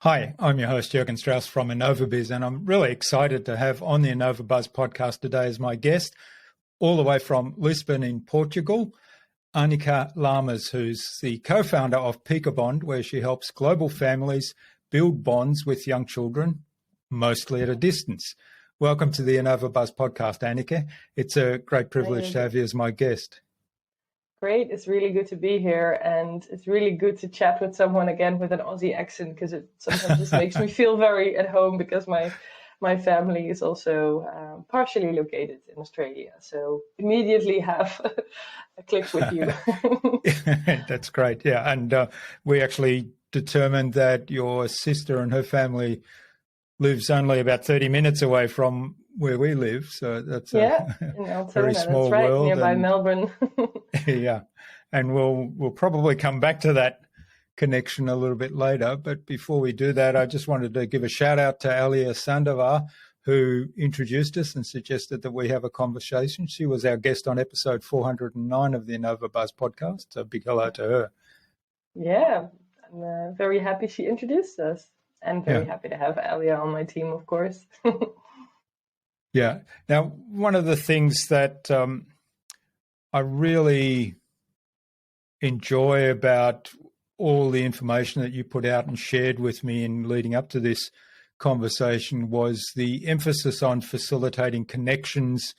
Hi, I'm your host, Jürgen Strauss from InnovaBuzz, and I'm really excited to have on the InnovaBuzz podcast today as my guest, all the way from Lisbon in Portugal, Anieke Lamers, who's the co-founder of Peekabond, where she helps global families build bonds with young children, mostly at a distance. Welcome to the InnovaBuzz podcast, Anieke. It's a great privilege to have you as my guest. Great. It's really good to be here, and it's really good to chat with someone again with an Aussie accent, because it sometimes just makes me feel very at home, because my family is also partially located in Australia. So immediately have a click with you. That's great. Yeah. And we actually determined that your sister and her family lives only about 30 minutes away from where we live. So that's Yeah, in a Altona, very small that's right, world. nearby And Melbourne. yeah, and we'll probably come back to that connection a little bit later. But before we do that, I just wanted to give a shout out to Alia Sandovar, who introduced us and suggested that we have a conversation. She was our guest on episode 409 of the InnovaBuzz podcast. So big hello to her. Yeah, I'm very happy she introduced us, and very happy to have Alia on my team, of course. Yeah. Now, one of the things that I really enjoy about all the information that you put out and shared with me in leading up to this conversation was the emphasis on facilitating connections,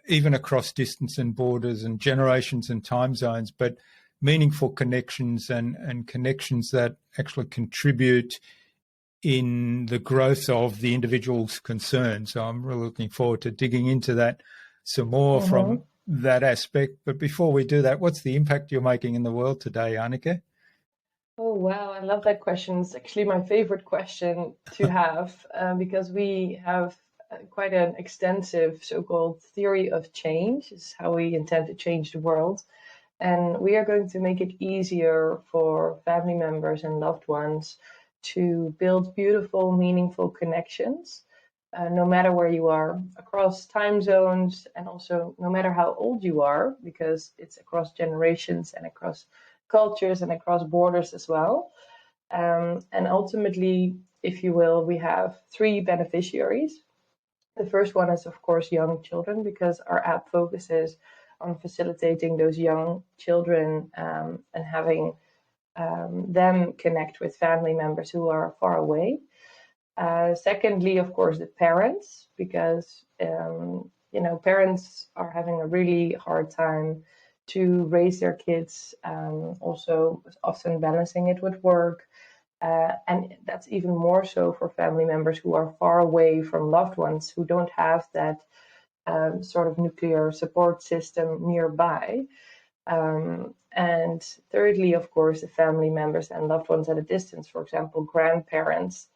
even across distance and borders and generations and time zones, but meaningful connections and connections that actually contribute in the growth of the individual's concern. So I'm really looking forward to digging into that some more from that aspect. But before we do that, what's the impact you're making in the world today, Anieke? Oh, wow. I love that question. It's actually my favorite question to have, because we have quite an extensive so-called theory of change, is how we intend to change the world. And we are going to make it easier for family members and loved ones to build beautiful, meaningful connections, no matter where you are, across time zones, and also no matter how old you are, because it's across generations and across cultures and across borders as well. And ultimately, if you will, we have three beneficiaries. The first one is, of course, young children, because our app focuses on facilitating those young children and having them connect with family members who are far away. Secondly, of course, the parents, because parents are having a really hard time to raise their kids, also often balancing it with work. And that's even more so for family members who are far away from loved ones, who don't have that sort of nuclear support system nearby. And thirdly, of course, the family members and loved ones at a distance, for example, grandparents.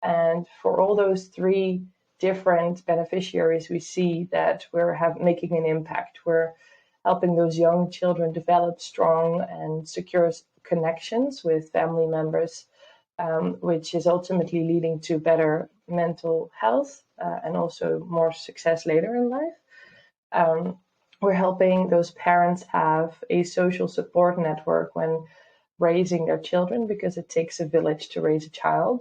And for all those three different beneficiaries, we see that we're making an impact. We're helping those young children develop strong and secure connections with family members, which is ultimately leading to better mental health and also more success later in life. We're helping those parents have a social support network when raising their children, because it takes a village to raise a child.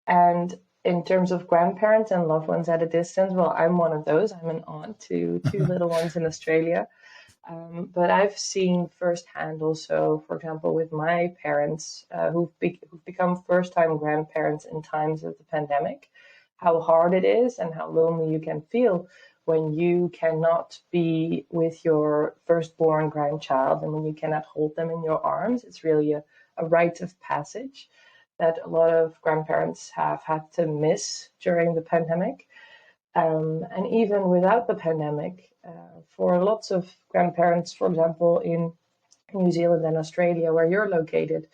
And in terms of grandparents and loved ones at a distance, well, I'm one of those. I'm an aunt to two little ones in Australia. But I've seen firsthand also, for example, with my parents who've become first-time grandparents in times of the pandemic, how hard it is and how lonely you can feel when you cannot be with your firstborn grandchild and when you cannot hold them in your arms. It's really a rite of passage that a lot of grandparents have had to miss during the pandemic. And even without the pandemic, for lots of grandparents, for example, in New Zealand and Australia, where you're located,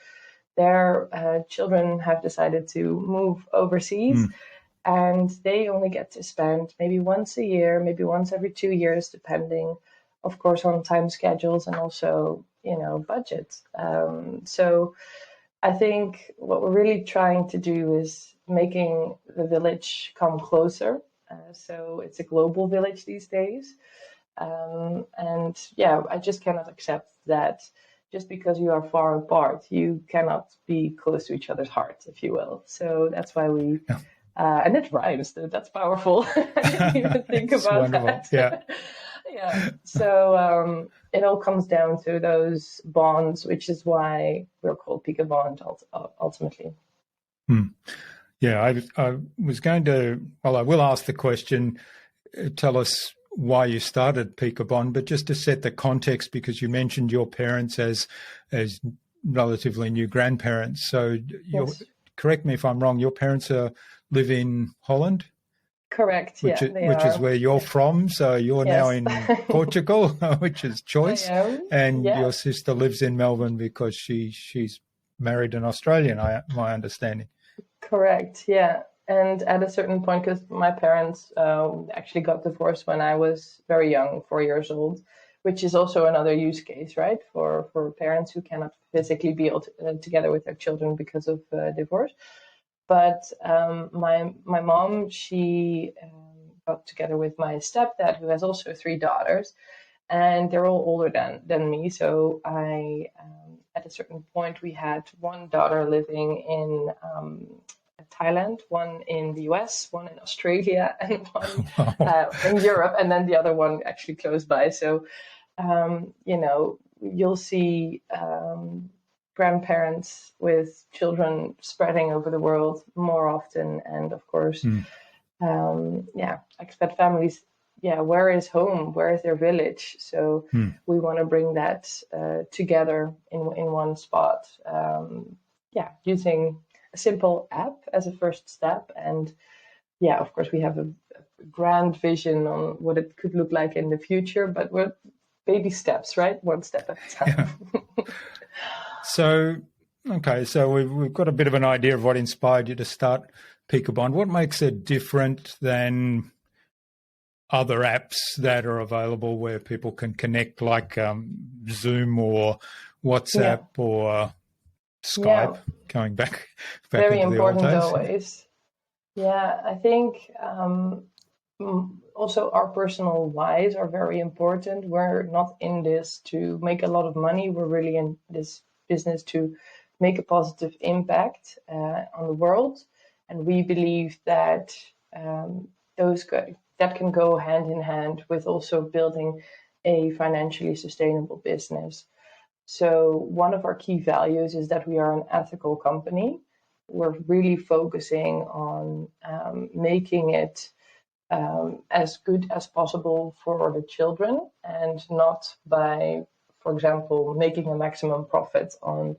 their children have decided to move overseas, and they only get to spend maybe once a year, maybe once every 2 years, depending, of course, on time schedules and also, budgets. So I think what we're really trying to do is making the village come closer. So it's a global village these days. And yeah, I just cannot accept that just because you are far apart, you cannot be close to each other's hearts, if you will. So that's why we, and it rhymes. That's powerful. I didn't even think It's about wonderful. that. Yeah. Yeah. So it all comes down to those bonds, which is why we're called Peekabond ultimately. Yeah, I was going to, well, I will ask the question, tell us why you started Peekabond, but just to set the context, because you mentioned your parents as relatively new grandparents. So Yes. correct me if I'm wrong, your parents live in Holland? Correct. Yeah, they Which is are. where you're from. So you're now Yes. in Portugal, which is I choice. am. And Yeah. your sister lives in Melbourne because she's married an Australian, my understanding. Correct. Yeah. And at a certain point, because my parents actually got divorced when I was very young, 4 years old, which is also another use case, right, for parents who cannot physically be together with their children because of divorce. But my mom, she got together with my stepdad, who has also three daughters, and they're all older than me. So I, at a certain point, we had one daughter living in Thailand, one in the US, one in Australia, and one in Europe, and then the other one actually close by. So, you'll see grandparents with children spreading over the world more often. And of course, expat families, where is home? Where is their village? So we want to bring that together in one spot. Using a simple app as a first step. And of course, we have a grand vision on what it could look like in the future, but we're baby steps, right? One step at a time. Yeah. So we've got a bit of an idea of what inspired you to start Peekabond. What makes it different than other apps that are available where people can connect, like Zoom or WhatsApp or Skype, going back very into the old important days? always. Yeah, I think also our personal whys are very important. We're not in this to make a lot of money. We're really in this business to make a positive impact on the world. And we believe that that can go hand in hand with also building a financially sustainable business. So one of our key values is that we are an ethical company. We're really focusing on making it as good as possible for the children, and not by, for example, making a maximum profit on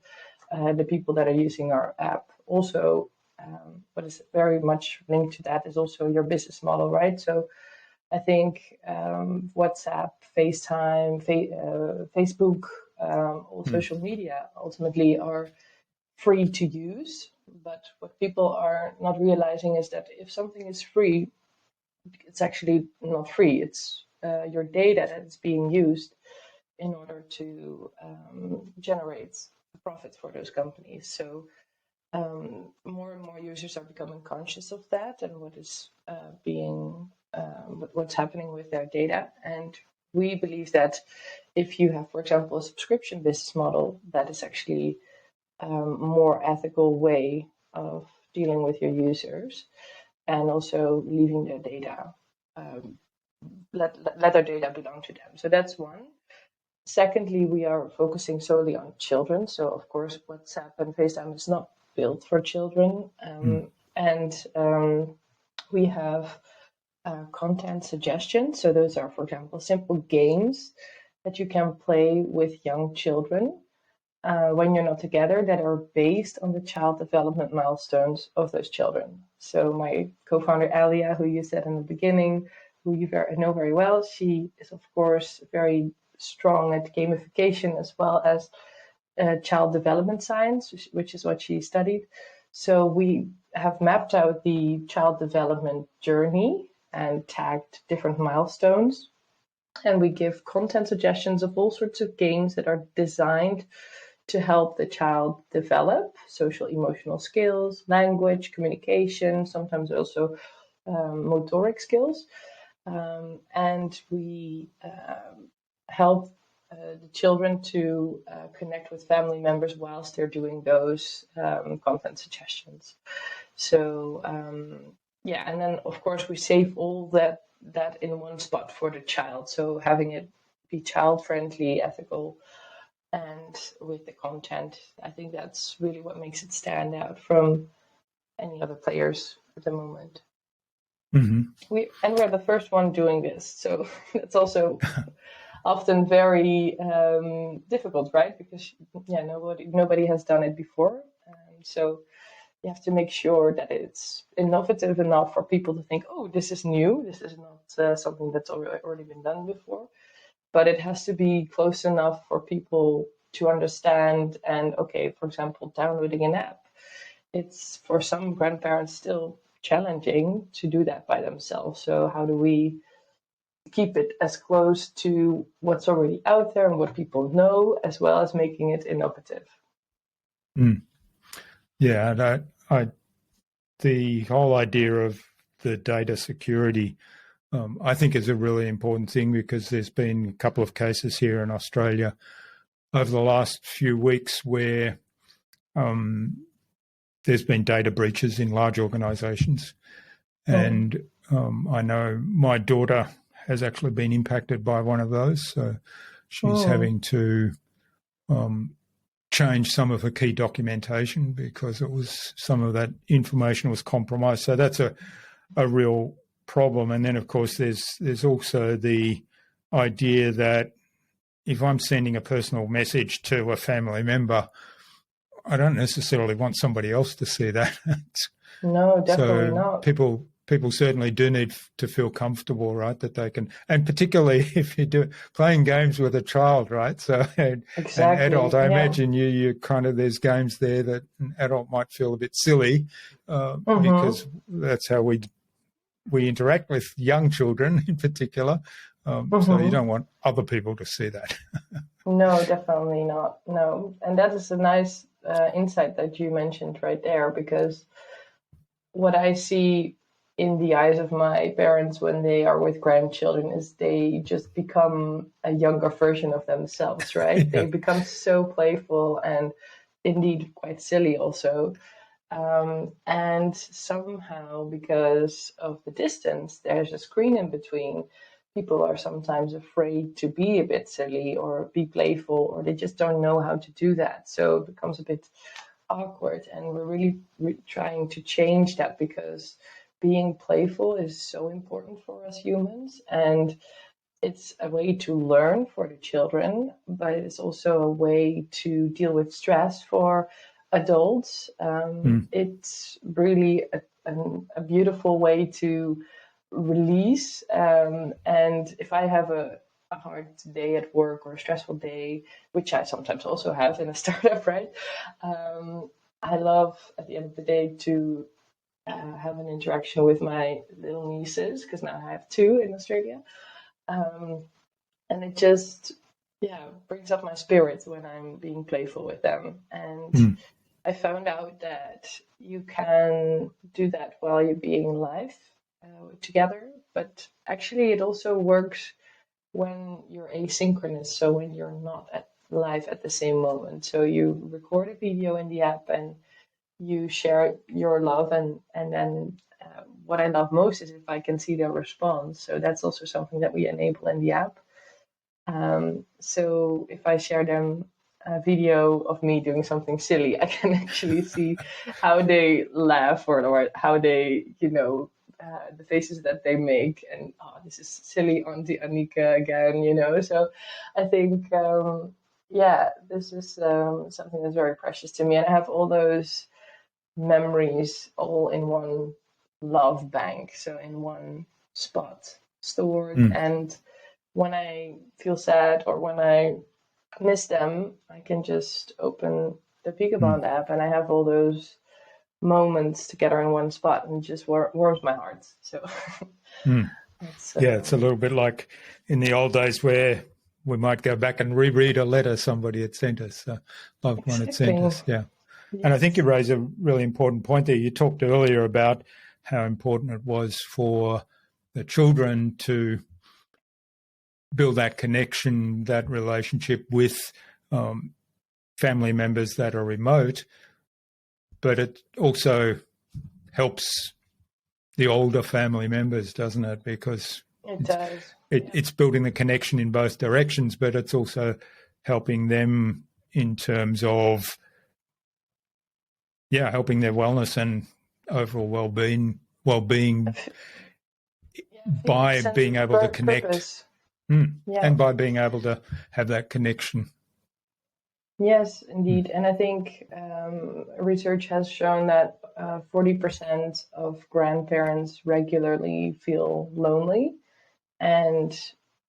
the people that are using our app. Also, what is very much linked to that is also your business model, right? So I think WhatsApp, FaceTime, Facebook, all social media ultimately are free to use. But what people are not realizing is that if something is free, it's actually not free. It's your data that is being used in order to generate profits for those companies. So more and more users are becoming conscious of that and what is what's happening with their data. And we believe that if you have, for example, a subscription business model, that is actually a more ethical way of dealing with your users, and also leaving their data, let their data belong to them. So that's one. Secondly, we are focusing solely on children. So of course, WhatsApp and FaceTime is not built for children. And we have content suggestions. So those are, for example, simple games that you can play with young children when you're not together, that are based on the child development milestones of those children. So my co-founder, Alia, who you said in the beginning, who you know very well, she is, of course, very strong at gamification as well as child development science, which is what she studied. So we have mapped out the child development journey and tagged different milestones. And we give content suggestions of all sorts of games that are designed to help the child develop social emotional skills, language, communication, sometimes also motoric skills. And we help the children to connect with family members whilst they're doing those content suggestions. So yeah, and then of course we save all that in one spot for the child. So having it be child friendly, ethical, and with the content, I think that's really what makes it stand out from any other players at the moment. Mm-hmm. We're the first one doing this, so it's also often very difficult, right? Because nobody has done it before, so you have to make sure that it's innovative enough for people to think, oh, this is new. This is not something that's already been done before, but it has to be close enough for people to understand. And okay, for example, downloading an app, it's for some grandparents still challenging to do that by themselves. So how do we keep it as close to what's already out there and what people know, as well as making it innovative? Yeah, the whole idea of the data security, I think, is a really important thing, because there's been a couple of cases here in Australia over the last few weeks where there's been data breaches in large organisations. And I know my daughter has actually been impacted by one of those. So she's having to change some of her key documentation because some of that information was compromised. So that's a real problem. And then, of course, there's also the idea that if I'm sending a personal message to a family member, I don't necessarily want somebody else to see that. No, definitely not. People certainly do need to feel comfortable, right, that they can, and particularly if you're playing games with a child, right? So Exactly, an adult, I imagine you kind of, there's games there that an adult might feel a bit silly because that's how we interact with young children in particular. So you don't want other people to see that. No, definitely not. No, and that is a nice insight that you mentioned right there, because what I see in the eyes of my parents when they are with grandchildren is they just become a younger version of themselves, right? Yeah. They become so playful and indeed quite silly also. And somehow, because of the distance, there's a screen in between. People are sometimes afraid to be a bit silly or be playful, or they just don't know how to do that. So it becomes a bit awkward. And we're really trying to change that, because being playful is so important for us humans. And it's a way to learn for the children, but it's also a way to deal with stress for adults. It's really a beautiful way to release. And if I have a hard day at work or a stressful day, which I sometimes also have in a startup, right? I love at the end of the day to have an interaction with my little nieces, because now I have two in Australia. And it just, brings up my spirits when I'm being playful with them. And I found out that you can do that while you're being live together, but actually it also works when you're asynchronous, so when you're not live at the same moment. So you record a video in the app and you share your love, and then what I love most is if I can see their response. So that's also something that we enable in the app. So if I share them a video of me doing something silly, I can actually see how they laugh or how they, the faces that they make, and this is silly Auntie Anieke again, So I think, this is something that's very precious to me, and I have all those memories all in one love bank, so in one spot stored. And when I feel sad or when I miss them, I can just open the Peekabond app, and I have all those moments together in one spot, and it just warms my heart. So it's a little bit like in the old days where we might go back and reread a letter somebody had sent us, a loved one had sent us. Yeah. Yes. And I think you raise a really important point there. You talked earlier about how important it was for the children to build that connection, that relationship with family members that are remote, but it also helps the older family members, doesn't it? Because It does. it's building the connection in both directions, but it's also helping them in terms of, helping their wellness and overall well-being by being able to connect. And by being able to have that connection. Yes, indeed. And I think research has shown that 40% of grandparents regularly feel lonely. And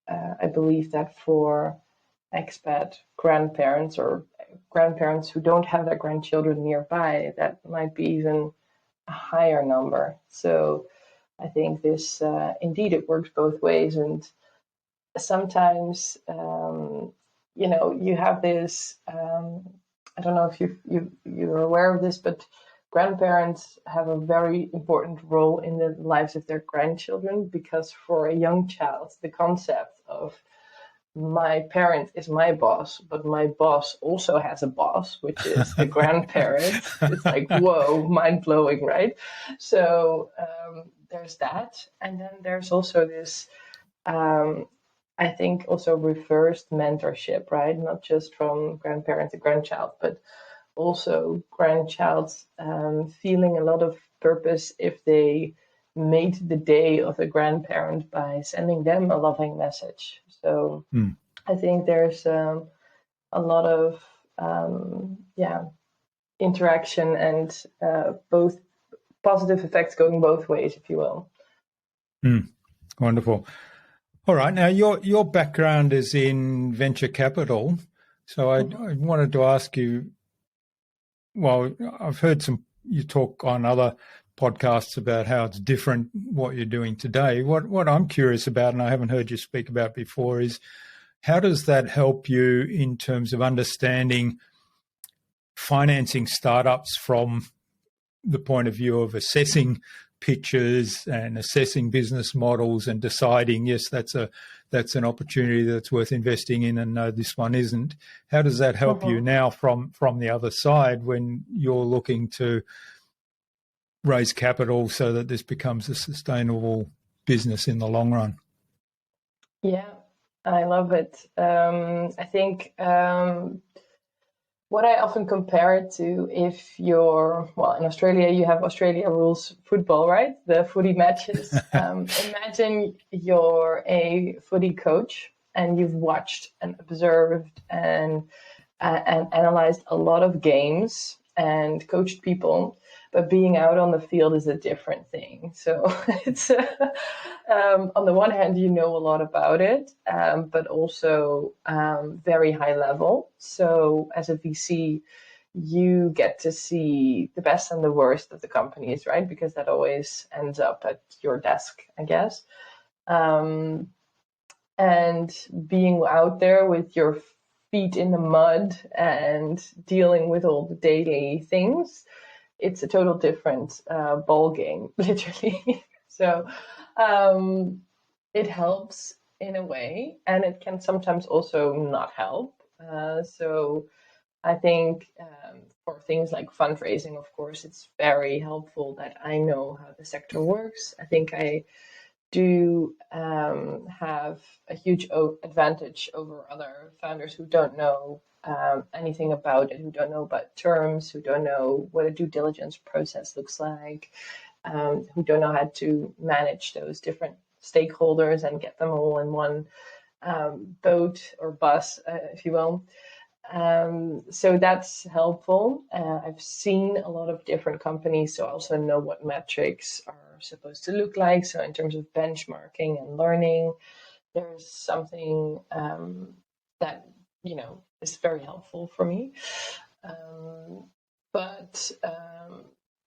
I believe that for expat grandparents or grandparents who don't have their grandchildren nearby, that might be even a higher number. So I think this, indeed, it works both ways. And sometimes, you have this, I don't know if you're aware of this, but grandparents have a very important role in the lives of their grandchildren, because for a young child, the concept of my parent is my boss, but my boss also has a boss, which is the grandparent. It's like, whoa, mind blowing, right? So there's that. And then there's also this, I think, also reversed mentorship, right? Not just from grandparent to grandchild, but also grandchild's feeling a lot of purpose if they made the day of the grandparent by sending them a loving message. So I think there's a lot of interaction and both positive effects going both ways, if you will. Wonderful. All right. Now, your background is in venture capital. So I wanted to ask you, well, I've heard you talk on other podcasts about how it's different what you're doing today. What I'm curious about, and I haven't heard you speak about before, is how does that help you in terms of understanding financing startups from the point of view of assessing pitches and assessing business models and deciding, yes, that's an opportunity that's worth investing in, and no, this one isn't. How does that help you now from the other side when you're looking to raise capital so that this becomes a sustainable business in the long run? Yeah, I love it. I think what I often compare it to, if you're, in Australia, you have Australia rules football, right? The footy matches. Imagine you're a footy coach and you've watched and observed and analyzed a lot of games and coached people, but being out on the field is a different thing. So it's on the one hand, you know a lot about it, but also very high level. So as a VC, you get to see the best and the worst of the companies, right? Because that always ends up at your desk, I guess. And being out there with your feet in the mud and dealing with all the daily things, it's a total different ball game, literally. So it helps in a way, and it can sometimes also not help. So I think for things like fundraising, of course, it's very helpful that I know how the sector works. I think I do have a huge advantage over other founders who don't know anything about it, who don't know about terms, who don't know what a due diligence process looks like, who don't know how to manage those different stakeholders and get them all in one boat or bus, if you will. So that's helpful. I've seen a lot of different companies, so I also know what metrics are supposed to look like. So in terms of benchmarking and learning, there's something that, is very helpful for me.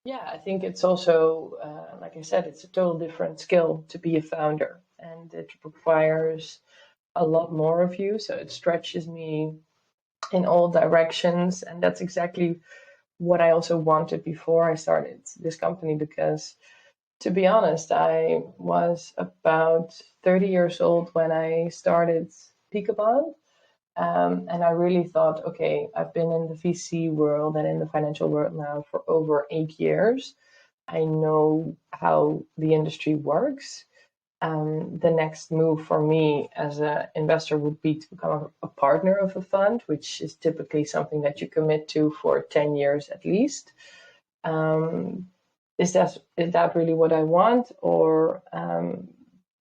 I think it's also, like I said, it's a total different skill to be a founder, and it requires a lot more of you. So it stretches me in all directions, and that's exactly what I also wanted before I started this company, because To be honest, I was about 30 years old when I started Peekabond. And I really thought, okay, I've been in the VC world and in the financial world now for over 8 years. I know how the industry works. The next move for me as an investor would be to become a partner of a fund, which is typically something that you commit to for 10 years at least. Um, is that really what I want, or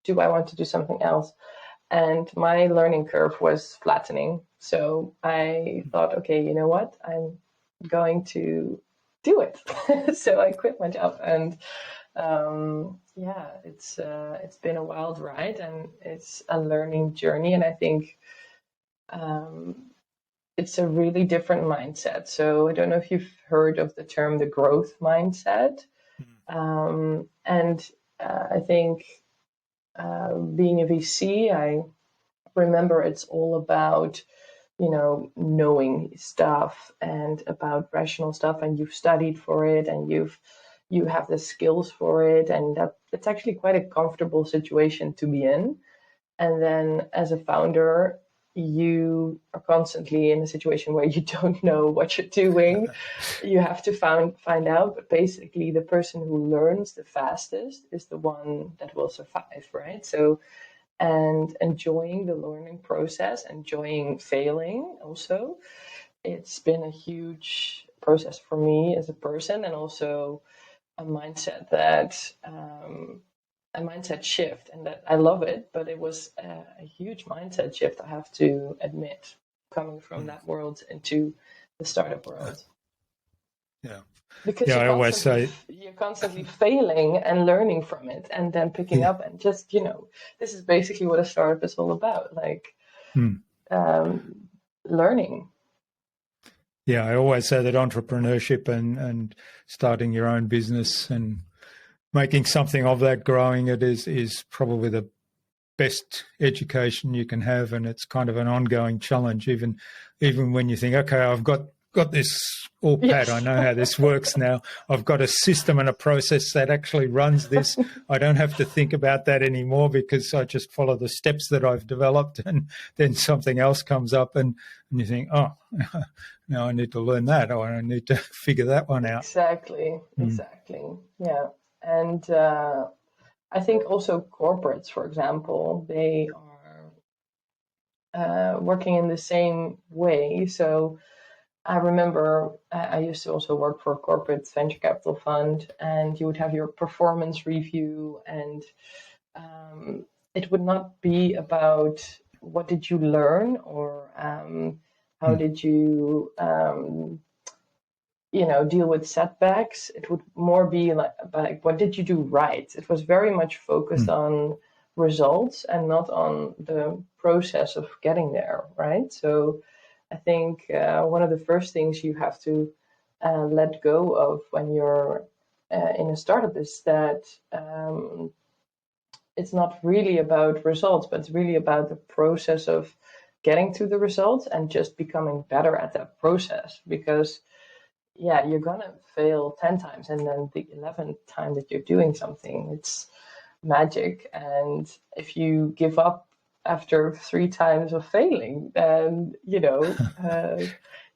do I want to do something else? And my learning curve was flattening. So I thought, okay, you know what? I'm going to do it. So I quit my job, and yeah, it's been a wild ride, and it's a learning journey. And I think um, it's a really different mindset. So I don't know if you've heard of the term the growth mindset. And I think being a VC, I remember it's all about, knowing stuff and about rational stuff, and you've studied for it, and you have the skills for it, and that it's actually quite a comfortable situation to be in. And then as a founder, you are constantly in a situation where you don't know what you're doing. You have to find out, but basically the person who learns the fastest is the one that will survive, right? So, and enjoying the learning process, enjoying failing also. It's been a huge process for me as a person, and also a mindset a mindset shift, and that I love it, but it was a huge mindset shift, I have to admit, coming from that world into the startup world. Yeah. Because I always say you're constantly failing and learning from it, and then picking up, and just, this is basically what a startup is all about, like learning. Yeah, I always say that entrepreneurship and starting your own business and making something of that, growing it, is probably the best education you can have, and it's kind of an ongoing challenge. Even when you think, okay, I've got this all pat, I know how this works now. I've got a system and a process that actually runs this. I don't have to think about that anymore because I just follow the steps that I've developed, and then something else comes up, and you think, oh, now I need to learn that, or I need to figure that one out. Exactly. Yeah. And I think also corporates, for example, they are working in the same way. So I remember I used to also work for a corporate venture capital fund, and you would have your performance review, and it would not be about what did you learn, or how did you deal with setbacks. It would more be like what did you do right. It was very much focused on results and not on the process of getting there, right? So I think one of the first things you have to let go of when you're in a startup is that it's not really about results, but it's really about the process of getting to the results and just becoming better at that process. Because you're gonna fail 10 times, and then the 11th time that you're doing something, it's magic. And if you give up after 3 times of failing, then you're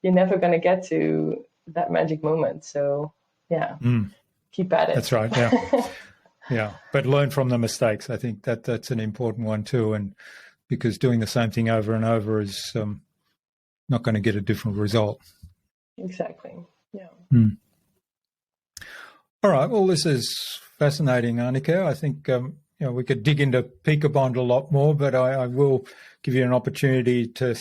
never gonna get to that magic moment. So keep at it. That's right. Yeah. Yeah, but learn from the mistakes. I think that's an important one too, and because doing the same thing over and over is not going to get a different result. Exactly. Yeah. All right. Well, this is fascinating, Anieke. I think we could dig into Peekabond a lot more, but I will give you an opportunity to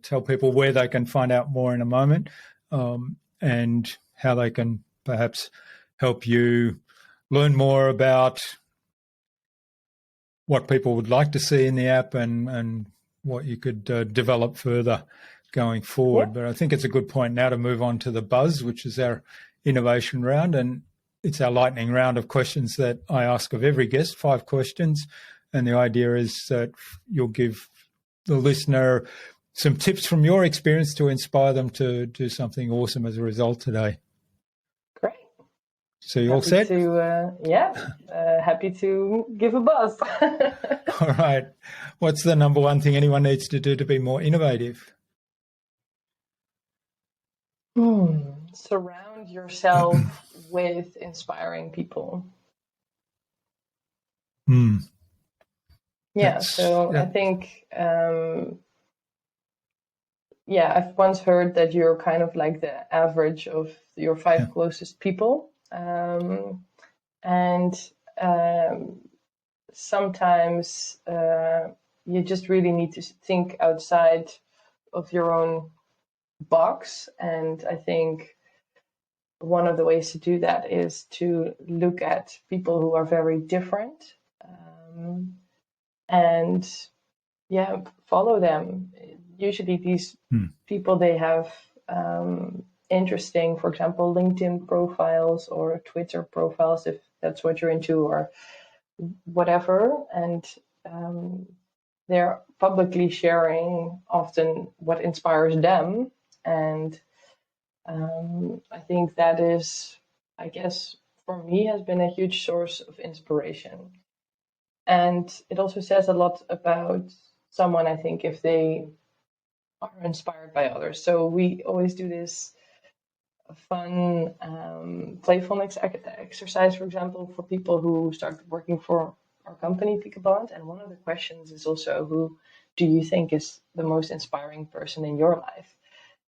tell people where they can find out more in a moment, and how they can perhaps help you learn more about what people would like to see in the app, and what you could develop further going forward. Yeah. But I think it's a good point now to move on to the buzz, which is our innovation round. And it's our lightning round of questions that I ask of every guest, 5 questions. And the idea is that you'll give the listener some tips from your experience to inspire them to do something awesome as a result today. Great. So you all set? Happy to give a buzz. All right. What's the number one thing anyone needs to do to be more innovative? Surround yourself with inspiring people. I think, I've once heard that you're kind of like the average of your 5 closest people. Sometimes you just really need to think outside of your own box. And I think one of the ways to do that is to look at people who are very different and follow them. Usually these people, they have interesting, for example, LinkedIn profiles or Twitter profiles, if that's what you're into, or whatever. And they're publicly sharing often what inspires them. And I think that is, I guess, for me, has been a huge source of inspiration. And it also says a lot about someone, I think, if they are inspired by others. So we always do this fun playfulness exercise, for example, for people who start working for our company, Peekabond. And one of the questions is also, who do you think is the most inspiring person in your life?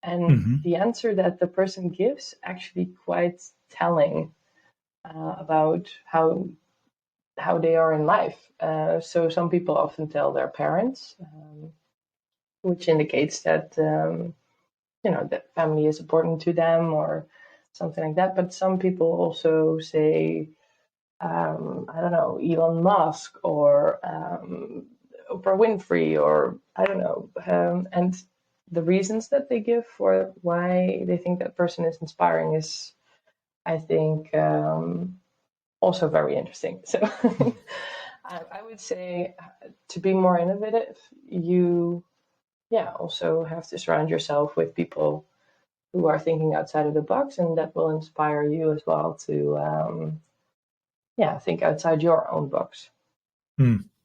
And the answer that the person gives actually quite telling about how they are in life. So some people often tell their parents, which indicates that that family is important to them or something like that. But some people also say, I don't know, Elon Musk or Oprah Winfrey, or I don't know. And the reasons that they give for why they think that person is inspiring is, I think, also very interesting. So I would say to be more innovative, you also have to surround yourself with people who are thinking outside of the box, and that will inspire you as well to think outside your own box.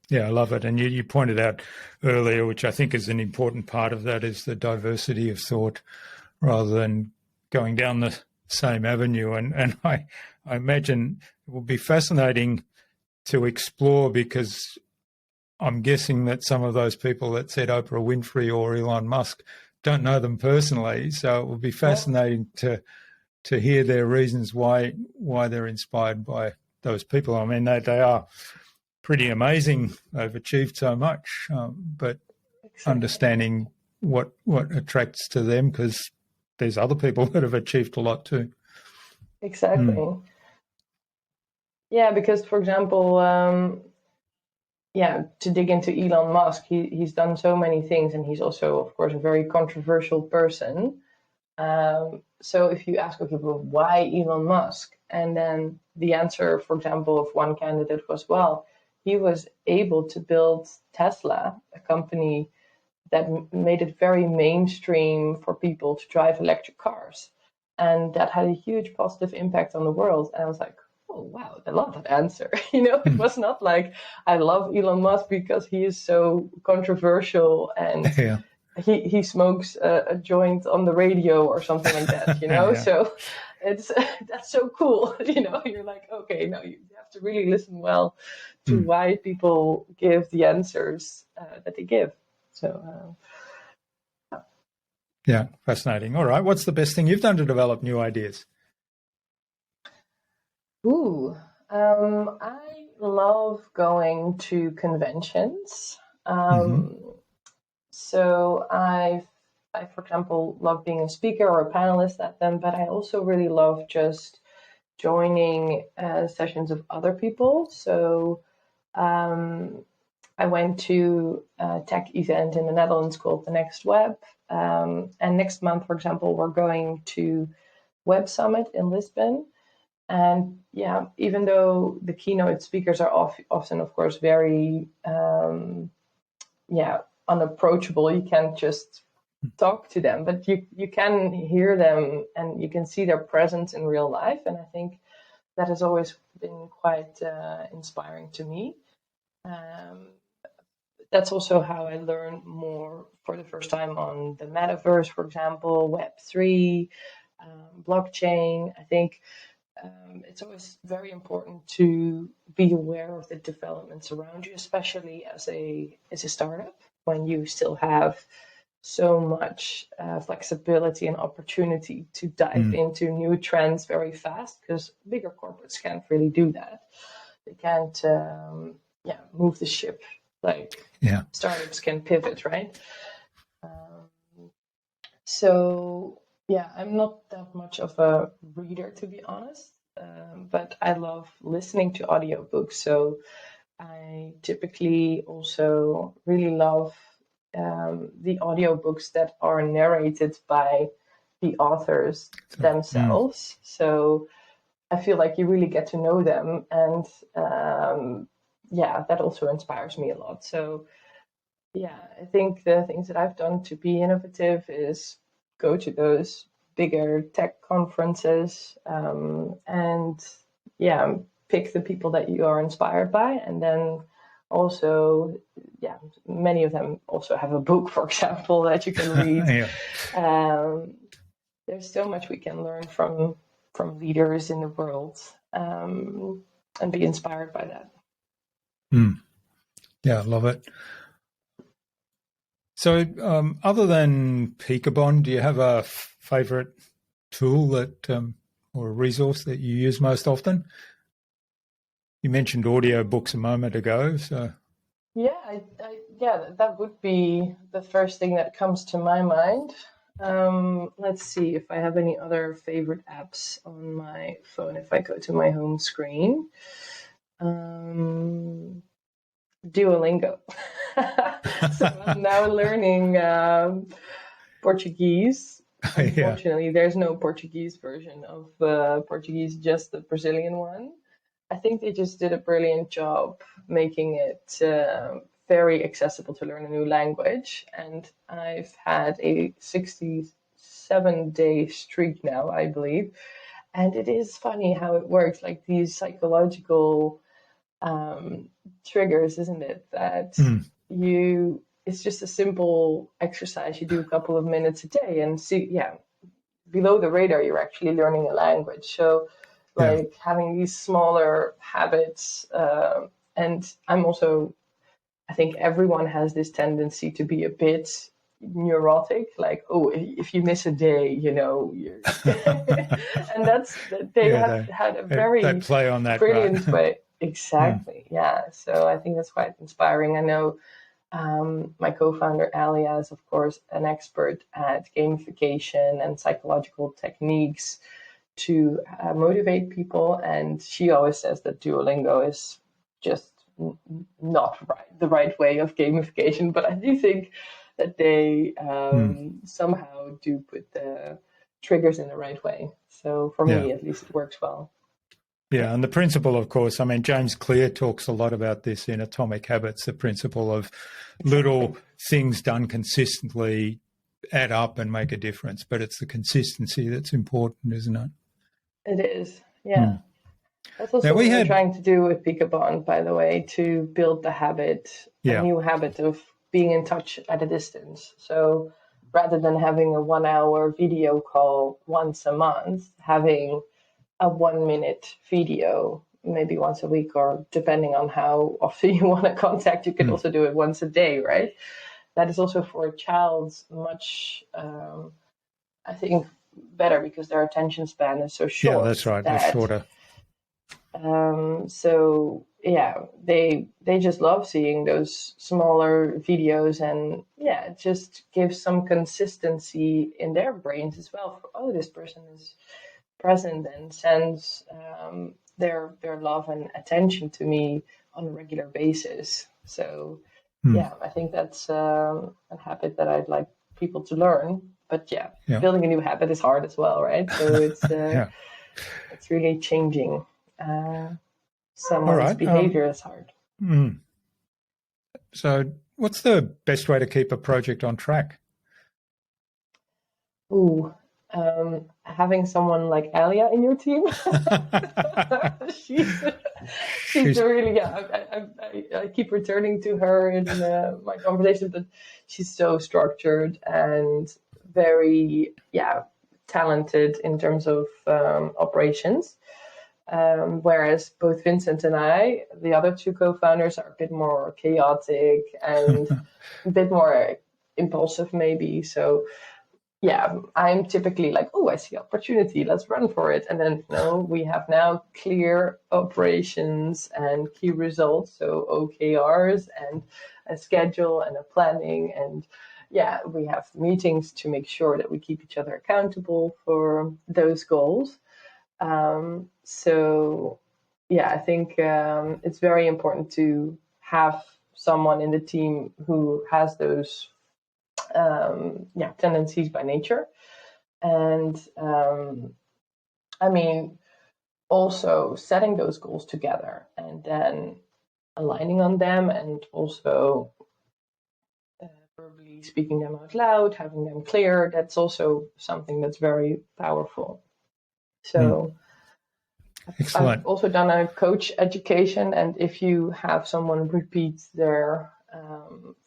Yeah, I love it. And you pointed out earlier, which I think is an important part of that, is the diversity of thought rather than going down the same avenue. And I imagine it will be fascinating to explore, because I'm guessing that some of those people that said Oprah Winfrey or Elon Musk don't know them personally. So it will be fascinating to hear their reasons why they're inspired by those people. I mean, they are pretty amazing. They've achieved so much, but understanding what attracts to them, because there's other people that have achieved a lot too. Exactly. Yeah, because, for example, to dig into Elon Musk, he's done so many things, and he's also, of course, a very controversial person. So if you ask people, why Elon Musk? And then the answer, for example, of one candidate was, well, he was able to build Tesla, a company that made it very mainstream for people to drive electric cars. And that had a huge positive impact on the world. And I was like, oh, wow, I love that answer. It was not like, I love Elon Musk because he is so controversial and he smokes a joint on the radio or something like that, So that's so cool. You're like, okay, no, you have to really listen well to why people give the answers that they give. So, yeah, fascinating. All right. What's the best thing you've done to develop new ideas? I love going to conventions. So I, for example, love being a speaker or a panelist at them, but I also really love just joining sessions of other people. So I went to a tech event in the Netherlands called The Next Web. And next month, for example, we're going to Web Summit in Lisbon. And even though the keynote speakers are often, of course, very unapproachable, you can't just talk to them, but you can hear them and you can see their presence in real life. And I think that has always been quite inspiring to me. That's also how I learned more for the first time on the metaverse, for example, Web3, blockchain. I think it's always very important to be aware of the developments around you, especially as a startup, when you still have so much flexibility and opportunity to dive into new trends very fast, because bigger corporates can't really do that. They can't move the ship like startups can pivot, right? So yeah, I'm not that much of a reader, to be honest, but I love listening to audiobooks. So I typically also really love the audiobooks that are narrated by the authors themselves. So I feel like you really get to know them, and that also inspires me a lot. So yeah, I think the things that I've done to be innovative is go to those bigger tech conferences, and pick the people that you are inspired by, and then also, many of them also have a book, for example, that you can read. There's so much we can learn from leaders in the world, and be inspired by that. Yeah, I love it. So other than Peekabond, do you have a favorite tool that or a resource that you use most often? You mentioned audiobooks a moment ago. So that would be the first thing that comes to my mind. Let's see if I have any other favorite apps on my phone. If I go to my home screen, Duolingo. So I'm now learning Portuguese. Unfortunately, there's no Portuguese version of Portuguese, just the Brazilian one. I think they just did a brilliant job making it very accessible to learn a new language. And I've had a 67-day streak now, I believe. And it is funny how it works, like these psychological triggers, isn't it? That it's just a simple exercise. You do a couple of minutes a day, and below the radar, you're actually learning a language. So having these smaller habits, and I think everyone has this tendency to be a bit neurotic, like, if you miss a day, you're and they have had a very play on that brilliant way. Exactly. Yeah. So I think that's quite inspiring. I know my co-founder Alia is, of course, an expert at gamification and psychological techniques to motivate people, and she always says that Duolingo is just not the right way of gamification, but I do think that they somehow do put the triggers in the right way. So for me, at least, it works well. Yeah, and the principle, of course, I mean, James Clear talks a lot about this in Atomic Habits, the principle of little things done consistently add up and make a difference, but it's the consistency that's important, isn't it? It is, yeah. That's also what we're trying to do with Peekabond, by the way, to build the habit, a new habit of being in touch at a distance. So rather than having a 1-hour video call once a month, having a 1-minute video maybe once a week, or depending on how often you want to contact, you can also do it once a day, right? That is also for a child much, I think, better, because their attention span is so short. Yeah, that's right. They're shorter. They just love seeing those smaller videos, and it just gives some consistency in their brains as well. For this person is present and sends their love and attention to me on a regular basis. So I think that's a habit that I'd like people to learn. But building a new habit is hard as well, right? So it's it's really changing someone's behavior is hard. So what's the best way to keep a project on track? I having someone like Alia in your team. she's she's really, I keep returning to her in my conversation, but she's so structured and very talented in terms of operations. Whereas both Vincent and I, the other two co-founders, are a bit more chaotic and a bit more impulsive, maybe. So, I'm typically like, oh, I see opportunity, let's run for it. And then, we have now clear operations and key results, so OKRs and a schedule and a planning. And we have meetings to make sure that we keep each other accountable for those goals. I think it's very important to have someone in the team who has those tendencies by nature. And also setting those goals together and then aligning on them, and also verbally speaking them out loud, having them clear. That's also something that's very powerful. So Excellent. I've also done a coach education, and if you have someone repeat their,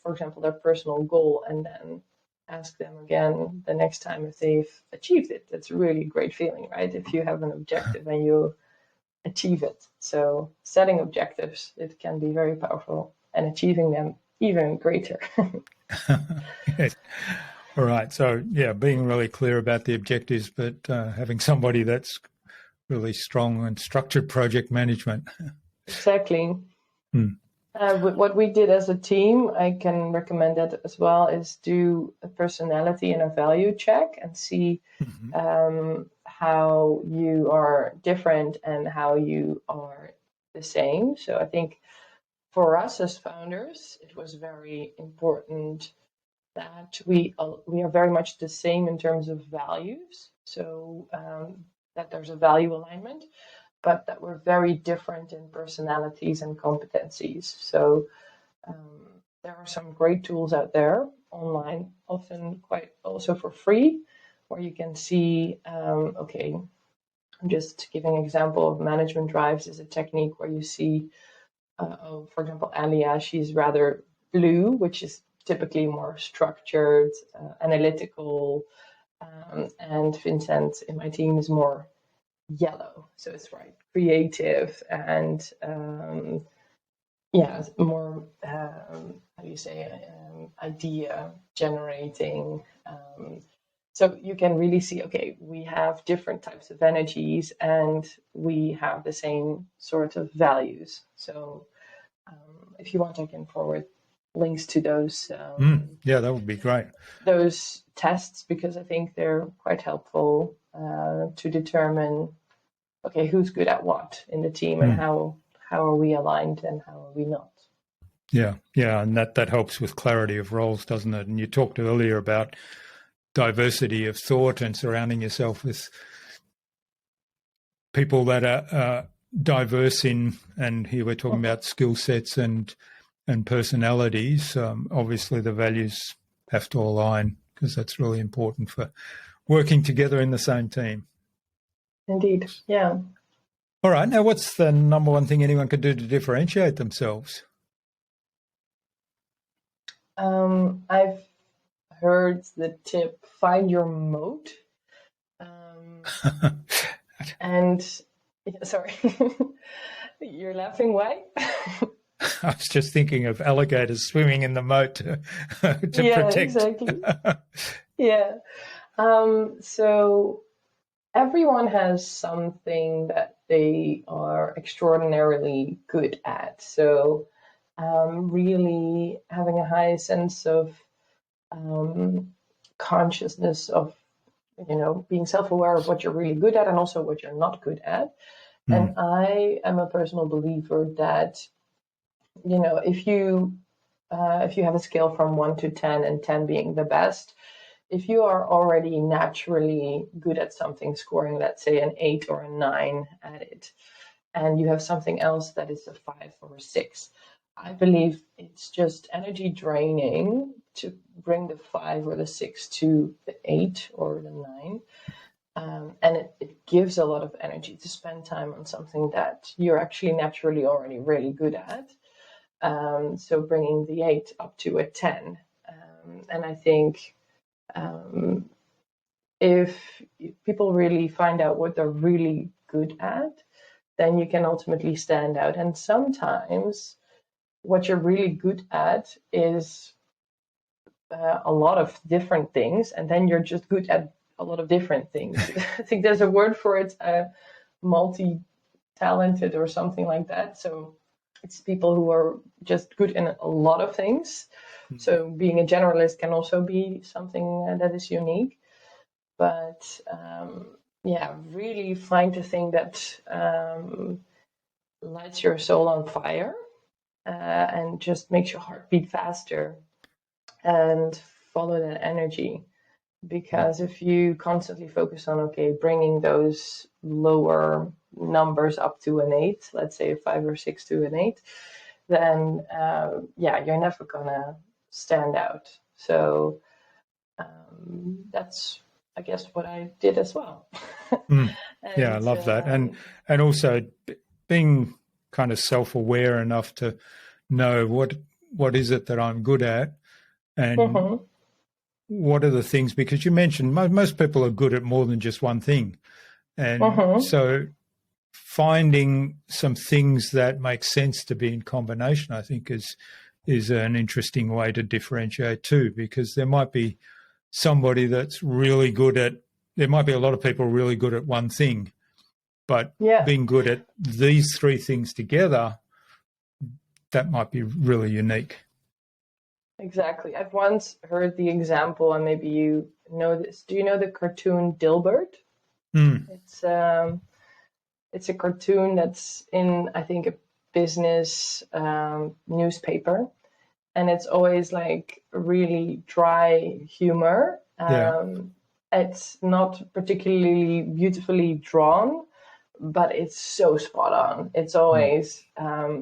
for example, their personal goal, and then ask them again the next time if they've achieved it, that's a really great feeling, right? If you have an objective and you achieve it. So setting objectives, it can be very powerful, and achieving them even greater. Yes. All right. So, being really clear about the objectives, but having somebody that's really strong and structured project management. Exactly. What we did as a team, I can recommend that as well, is do a personality and a value check and see how you are different and how you are the same. So I think for us as founders, it was very important that we are very much the same in terms of values. So that there's a value alignment, but that we're very different in personalities and competencies. So there are some great tools out there online, often quite also for free, where you can see, I'm just giving an example of management drives is a technique where you see, for example, Alia, she's rather blue, which is typically more structured, analytical, and Vincent in my team is more yellow, so it's creative and more how do you say idea generating. So you can really see, okay, we have different types of energies and we have the same sort of values. So if you want, I can forward links to those. That would be great. Those tests, because I think they're quite helpful to determine, okay, who's good at what in the team and how are we aligned and how are we not. Yeah, and that helps with clarity of roles, doesn't it? And you talked earlier about diversity of thought and surrounding yourself with people that are diverse in, and here we're talking about skill sets and personalities. Obviously, the values have to align because that's really important for working together in the same team. Indeed, yeah. All right. Now, what's the number one thing anyone could do to differentiate themselves? I've heard the tip, find your moat. And sorry, you're laughing, why? I was just thinking of alligators swimming in the moat to protect. Exactly. So everyone has something that they are extraordinarily good at. So really having a high sense of consciousness of, being self-aware of what you're really good at and also what you're not good at. And I am a personal believer that, if you have a scale from 1 to 10 and 10 being the best, if you are already naturally good at something, scoring, let's say, an 8 or a 9 at it, and you have something else that is a 5 or a 6, I believe it's just energy draining to bring the 5 or the 6 to the 8 or the 9. And it gives a lot of energy to spend time on something that you're actually naturally already really good at. So bringing the 8 up to a 10. And I think if people really find out what they're really good at, then you can ultimately stand out. And sometimes what you're really good at is a lot of different things, and then you're just good at a lot of different things. I think there's a word for it, multi-talented or something like that. So it's people who are just good in a lot of things. So being a generalist can also be something that is unique. But really find the thing that lights your soul on fire and just makes your heart beat faster, and follow that energy. Because if you constantly focus on, okay, bringing those lower numbers up to an 8, let's say a 5 or 6 to an 8, then you're never gonna stand out. So that's, I guess, what I did as well. Yeah, I love that. And also being kind of self-aware enough to know what is it that I'm good at, and what are the things, because you mentioned most people are good at more than just one thing. And so finding some things that make sense to be in combination, I think is an interesting way to differentiate too, because there might be somebody that's really good at, there might be a lot of people really good at one thing, but being good at these 3 things together, that might be really unique. Exactly. I've once heard the example, and maybe you know this. Do you know the cartoon Dilbert? It's a cartoon that's in, I think, a business newspaper, and it's always like really dry humor. It's not particularly beautifully drawn, but it's so spot on. It's always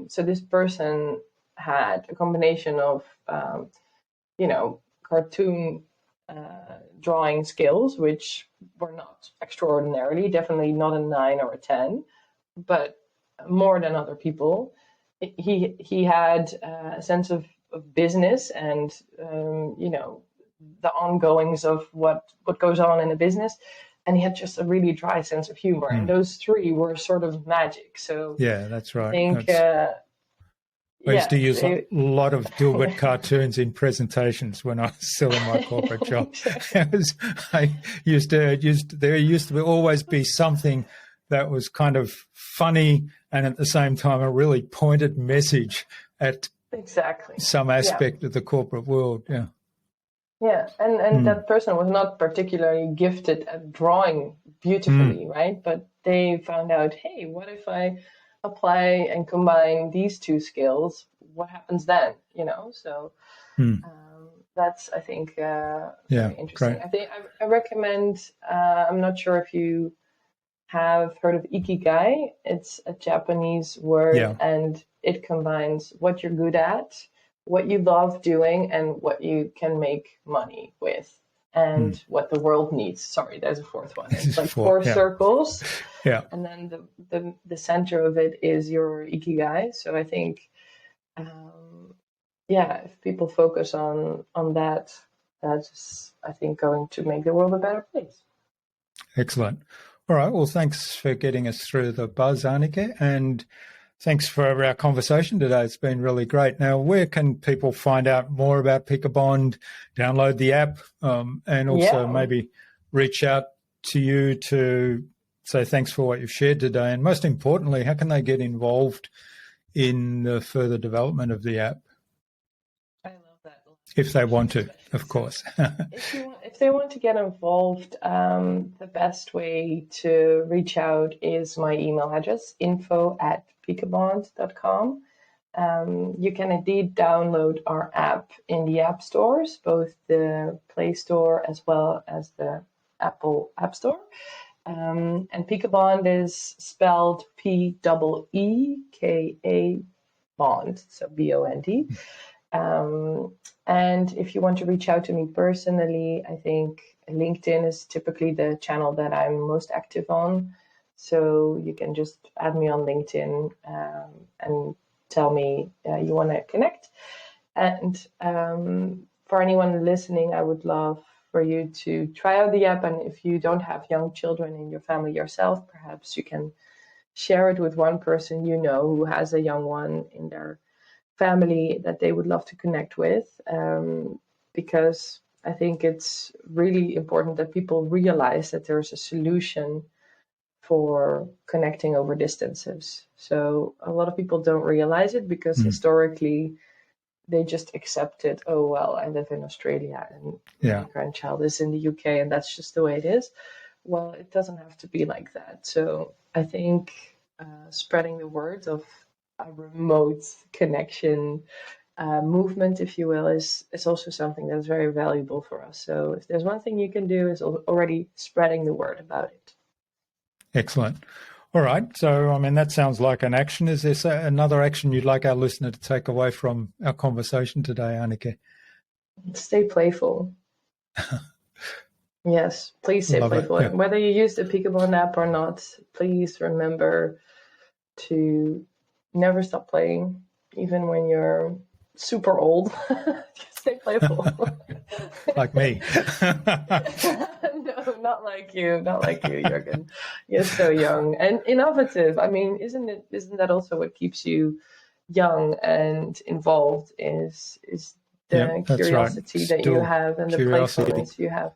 so this person had a combination of cartoon drawing skills, which were not extraordinarily, definitely not a 9 or a 10, but more than other people. He had a sense of business and the ongoings of what goes on in a business, and he had just a really dry sense of humor, and those 3 were sort of magic. So that's right. I think I used to use a lot of Dilbert cartoons in presentations when I was still in my corporate job. There used to always be something that was kind of funny and at the same time a really pointed message at some aspect of the corporate world. Yeah, and that person was not particularly gifted at drawing beautifully, right? But they found out, hey, what if I apply and combine these 2 skills? What happens then? So that's, I think, very interesting. Great. I think I recommend. I'm not sure if you have heard of Ikigai. It's a Japanese word, and it combines what you're good at, what you love doing, and what you can make money with, and what the world needs. Sorry, there's a 4th one. It's like 4 circles. And then the center of it is your Ikigai. So I think, if people focus on that, that's, I think, going to make the world a better place. Excellent. All right. Well, thanks for getting us through the buzz, Anieke, and thanks for our conversation today. It's been really great. Now, where can people find out more about Peekabond, download the app, and also maybe reach out to you to say thanks for what you've shared today? And most importantly, how can they get involved in the further development of the app? I love that. If they want to, of course. If they want to get involved, the best way to reach out is my email address, info@peekabond.com. You can indeed download our app in the app stores, both the Play Store as well as the Apple App Store. And Peekabond is spelled Peeka Bond, so BOND. And if you want to reach out to me personally, I think LinkedIn is typically the channel that I'm most active on. So you can just add me on LinkedIn and tell me you want to connect. And for anyone listening, I would love for you to try out the app. And if you don't have young children in your family yourself, perhaps you can share it with one person you know who has a young one in their family that they would love to connect with, because I think it's really important that people realize that there's a solution for connecting over distances. So a lot of people don't realize it because historically they just accepted, oh, well, I live in Australia and my grandchild is in the UK and that's just the way it is. Well, it doesn't have to be like that. So I think spreading the word of a remote connection movement, if you will, is also something that's very valuable for us. So if there's one thing you can do is already spreading the word about it. Excellent. All right. So, I mean, that sounds like an action. Is there another action you'd like our listener to take away from our conversation today, Anieke? Stay playful. Yes, please stay playful. Yeah. Whether you use the Peekabond app or not, please remember to never stop playing, even when you're super old. Stay playful. Like me. No, not like you, Jürgen. You're so young and innovative. I mean, isn't that also what keeps you young and involved? Is the curiosity that you have and the playfulness you have.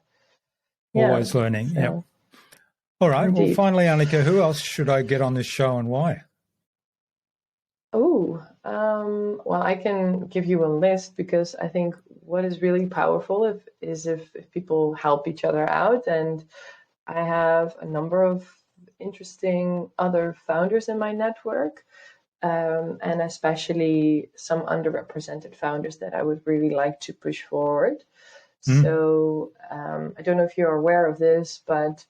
Always learning. So, yeah. All right. Indeed. Well, finally, Anieke, who else should I get on this show and why? Well, I can give you a list because I think what is really powerful is if people help each other out. And I have a number of interesting other founders in my network, and especially some underrepresented founders that I would really like to push forward. So I don't know if you're aware of this, but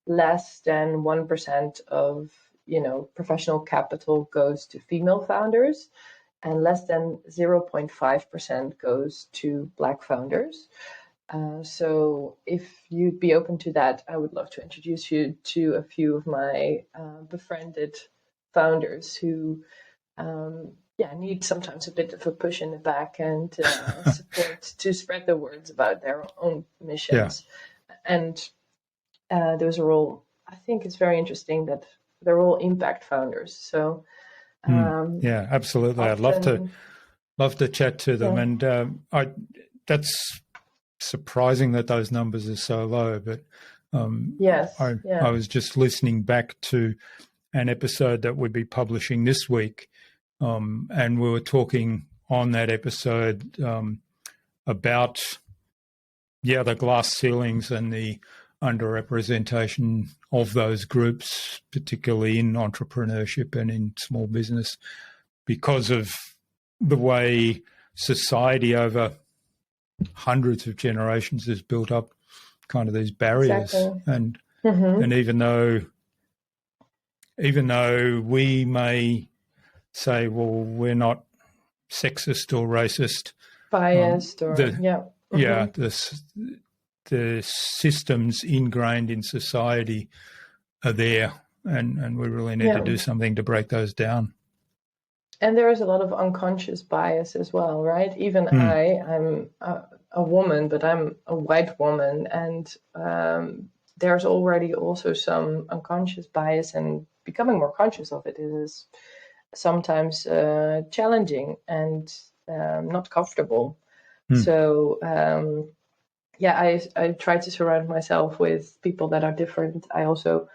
less than 1% of professional capital goes to female founders, and less than 0.5% goes to Black founders. So if you'd be open to that, I would love to introduce you to a few of my befriended founders who need sometimes a bit of a push in the back and support to spread the words about their own missions. Yeah. And those are all, I think it's very interesting that they're all impact founders. So yeah, absolutely. Often, I'd love to chat to them. Yeah. And that's surprising that those numbers are so low. But I was just listening back to an episode that we'd be publishing this week. And we were talking on that episode about the glass ceilings and the underrepresentation of those groups, particularly in entrepreneurship and in small business, because of the way society over hundreds of generations has built up kind of these barriers. Exactly. And even though we may say, well, we're not sexist or racist, biased, the systems ingrained in society are there, and we really need to do something to break those down. And there is a lot of unconscious bias as well, right? Even I'm a woman, but I'm a white woman, and there's already also some unconscious bias, and becoming more conscious of it is sometimes challenging and not comfortable. So I try to surround myself with people that are different. I also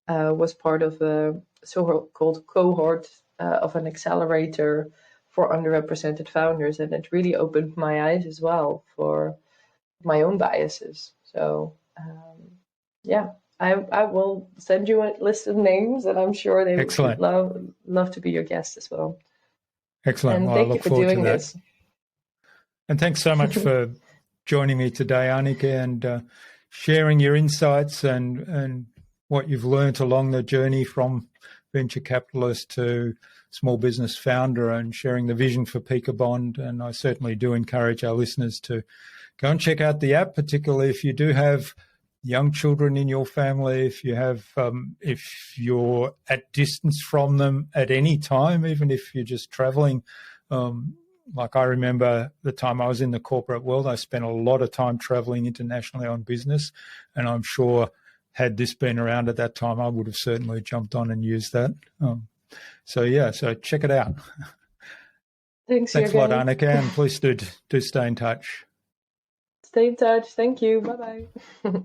was part of a so-called cohort of an accelerator for underrepresented founders, and it really opened my eyes as well for my own biases. So I will send you a list of names, and I'm sure they would love to be your guest as well. Excellent. And thank you for doing this. And thanks so much for joining me today, Anieke, and sharing your insights and what you've learnt along the journey from venture capitalist to small business founder and sharing the vision for Peekabond. And I certainly do encourage our listeners to go and check out the app, particularly if you do have young children in your family, if you have, if you're at distance from them at any time, even if you're just traveling. Like I remember the time I was in the corporate world, I spent a lot of time traveling internationally on business, and I'm sure had this been around at that time, I would have certainly jumped on and used that. So check it out. Thanks a lot, again. Anieke, and please do stay in touch. Stay in touch. Thank you. Bye-bye.